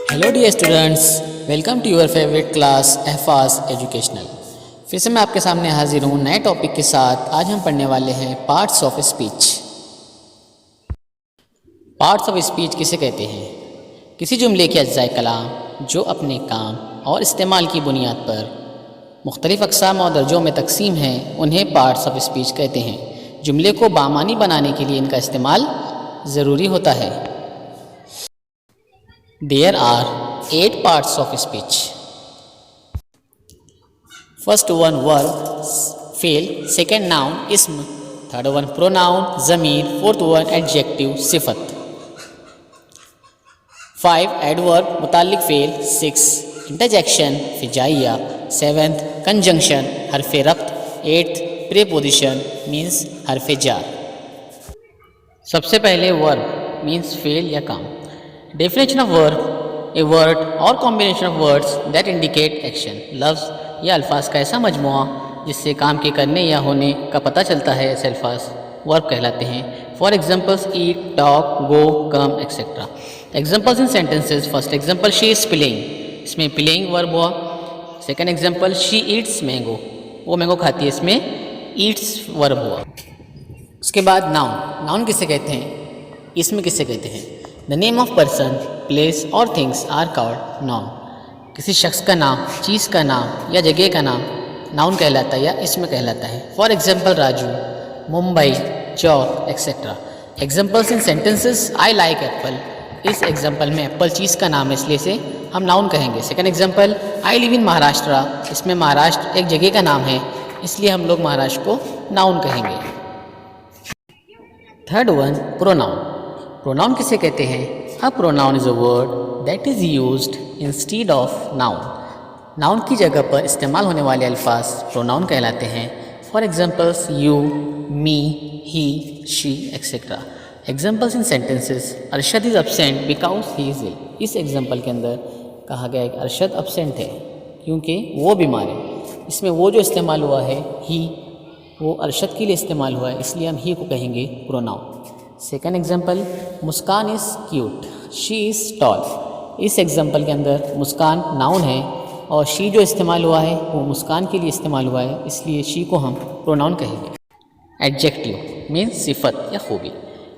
Hello dear students, welcome to your favourite class Ehfaz educational. फिर से मैं आपके सामने हाजिर हूँ नए टॉपिक के साथ। आज हम पढ़ने वाले हैं parts of speech. Parts of speech किसे कहते हैं? किसी जुमले के अज्जाए कलाम जो अपने काम और इस्तेमाल की बुनियाद पर मुख्तलिफ अक़साम और दर्जों में तकसीम हैं, उन्हें पार्ट्स ऑफ स्पीच कहते हैं। जुमले को बामानी बनाने के लिए इनका इस्तेमाल ज़रूरी होता है। There are 8 parts of speech. First one verb, fi'l. Second noun, ism. Third one pronoun, Zamir. Fourth one adjective, सिफत. 5 adverb, मुताल्लिक फ़ेल. 6 interjection, फिजाइया. 7th conjunction, हर्फ रब्त. 8th preposition means हर्फ जार। सबसे पहले वर्ब मीन्स फेल या काम। Definition of verb: a word or combination of words that indicate action. लफ्ज़ या अल्फाज का ऐसा मजमुआ जिससे काम के करने या होने का पता चलता है, ऐसे अल्फाज वर्ब कहलाते हैं। For examples eat, talk, go, come etcetera. Examples in sentences: first example she is playing, इसमें प्लेइंग वर्ब हुआ। Second example she Yeats mango, वो मैंगो खाती है, इसमें ईट्स वर्ब हुआ। उसके बाद नाउन। नाउन किसे कहते हैं? इसमें किसे कहते हैं? The name of person, place और थिंग्स आर कॉल्ड नाउन। किसी शख्स का नाम, चीज़ का नाम या जगह का नाम नाउन कहलाता है या इसमें कहलाता है। For example Raju, Mumbai, Chowk etcetera. Examples in sentences: I like Apple, इस एग्जाम्पल में एप्पल चीज़ का नाम है, इसलिए इसे हम नाउन कहेंगे। Second example I live in Maharashtra, इसमें महाराष्ट्र एक जगह का नाम है, इसलिए हम लोग महाराष्ट्र को नाउन कहेंगे। Third one pronoun. प्रोनाउन किसे कहते हैं? A pronoun is a word that is used instead of noun. Noun की जगह पर इस्तेमाल होने वाले अल्फाज प्रोनाउन कहलाते हैं। For examples you, me, he, she etcetera. Examples in sentences: Arshad is absent because he is ill. इस एग्जाम्पल के अंदर कहा गया है कि अरशद अब्सेंट है क्योंकि वो बीमार है। इसमें वो जो इस्तेमाल हुआ है ही, वो अरशद के लिए इस्तेमाल हुआ है, इसलिए हम ही को कहेंगे pronoun. Second example Muskan is cute, she is tall. इस एग्जाम्पल के अंदर मुस्कान नाउन है और शी जो इस्तेमाल हुआ है वो मुस्कान के लिए इस्तेमाल हुआ है, इसलिए शी को हम प्रोनाउन कहेंगे। एडजेक्टिव मीन्स सिफत या खूबी।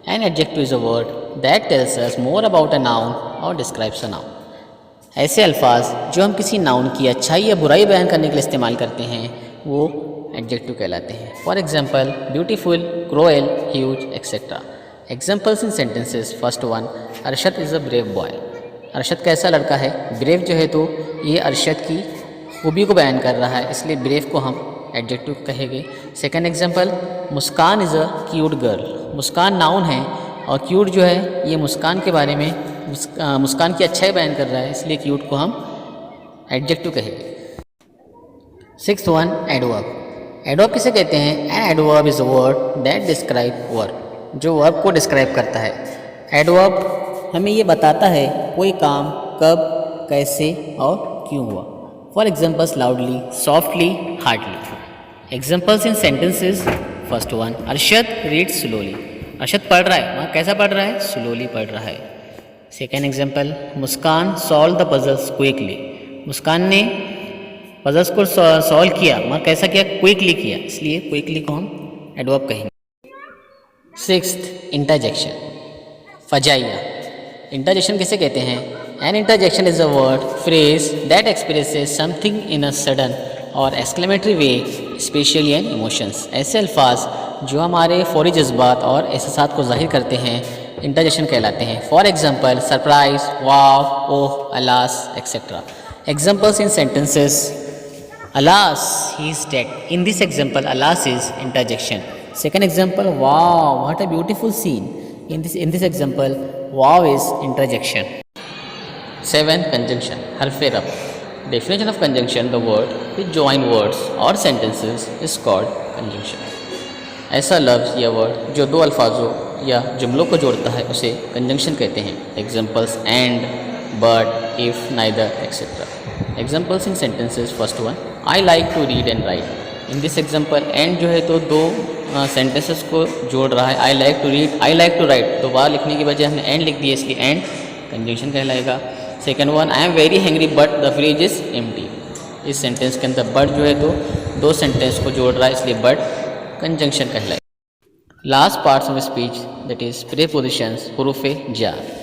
An adjective is a word that tells us more about a noun और डिस्क्राइब्स अ नाउन। ऐसे अल्फाज जो हम किसी नाउन की अच्छाई या बुराई बयान करने के लिए इस्तेमाल करते हैं वो एडजेक्टिव कहलाते हैं। For example beautiful, cruel, huge etcetera. Examples in sentences: first one Arshad is a brave boy, Arshad कैसा लड़का है। ब्रेव जो है तो ये अरशद की खूबी को बयान कर रहा है, इसलिए ब्रेव को हम एडजेक्टिव कहेंगे। Second example Muskan is a cute girl, Muskan noun है और क्यूट जो है ये मुस्कान के बारे में मुस्कान की अच्छाई बयान कर रहा है, इसलिए क्यूट को हम एडजेक्टिव कहेंगे। Sixth one adverb. एडवर्ब किसे कहते हैं? An adverb is a word that describe verb, जो वर्ब को डिस्क्राइब करता है। एडवर्ब हमें ये बताता है कोई काम कब, कैसे और क्यों हुआ। For examples loudly, softly, hardly. Examples in sentences: first one Arshad reads slowly, Arshad पढ़ रहा है, वहाँ कैसा पढ़ रहा है? स्लोली पढ़ रहा है। Second example Muskan solve the puzzles quickly, Muskan ने पजल्स को सॉल्व किया, वहाँ कैसा किया? क्विकली किया, इसलिए क्विकली को हम एडवर्ब कहेंगे। Sixth interjection, फजाइया। इंटरजेक्शन किसे कहते हैं? An interjection is a word phrase that expresses something in a sudden or exclamatory way, especially an emotions. ऐसे अल्फाज जो हमारे फौरी जज्बात और एहसासात को जाहिर करते हैं इंटरजेक्शन कहलाते हैं। For example surprise, wow, oh, alas etcetera. Examples in sentences: alas he is dead, in this example alas is interjection. Second example wow what a beautiful scene, in this example wow is interjection. 7 conjunction, harf rab. Definition of conjunction: the word which join words or sentences is called conjunction. ऐसा लफ्ज़ या word जो दो अल्फाजों या जुमलों को जोड़ता है उसे कंजंक्शन कहते हैं। Examples and, but, if, neither etcetera. Examples in sentences: first one I like to read and write. In this example and जो है तो दो सेंटेंसेस को जोड़ रहा है। I like to read, I like to write, तो वाह लिखने की बजाय हमने एंड लिख दिया, इसलिए एंड कंजंक्शन कहलाएगा। Second one, I am very hangry but the fridge is empty. इस सेंटेंस के अंदर बट जो है तो दो सेंटेंस को जोड़ रहा है, इसलिए बट कंजंक्शन कहलाएगा। Last parts of speech that is prepositions, हुरूफ जार।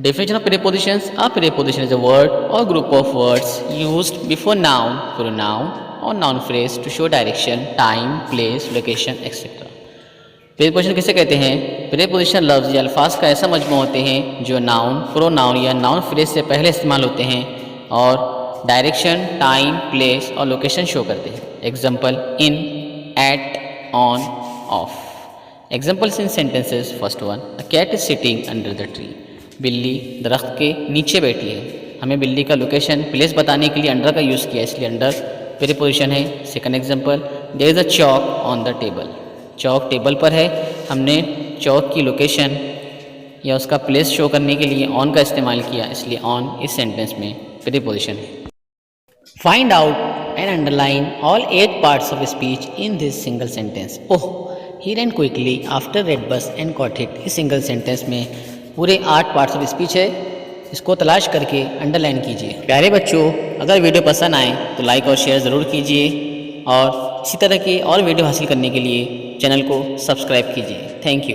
Definition of prepositions. A preposition is a word or group of words used before noun, pronoun or noun phrase to show direction, time, place, location, etc. Preposition किसे कहते हैं? Preposition लफ्ज़ या अल्फाज का ऐसा मजमू होते हैं जो नाउन, प्रोनाउन या नाउन फ्रेज से पहले इस्तेमाल होते हैं और डायरेक्शन, टाइम, प्लेस और लोकेशन शो करते हैं। Example in, at, on, of. Examples in sentences. First one, a cat is sitting under the tree. बिल्ली दरख्त के नीचे बैठी है। हमें बिल्ली का लोकेशन, प्लेस बताने के लिए अंडर का यूज़ किया, इसलिए अंडर प्रीपोजिशन है। Second example, there is a chalk on the table. Chalk table पर है, हमने चॉक की लोकेशन या उसका प्लेस शो करने के लिए ऑन का इस्तेमाल किया, इसलिए ऑन इस सेंटेंस में प्रीपोजिशन है। Find out and underline all 8 parts of speech in this single sentence. Oh, he ran quickly after red bus and caught it. इस सिंगल सेंटेंस में पूरे 8 पार्ट्स ऑफ स्पीच है, इसको तलाश करके अंडरलाइन कीजिए। प्यारे बच्चों, अगर वीडियो पसंद आए तो लाइक और शेयर ज़रूर कीजिए और इसी तरह की और वीडियो हासिल करने के लिए चैनल को सब्सक्राइब कीजिए। Thank you.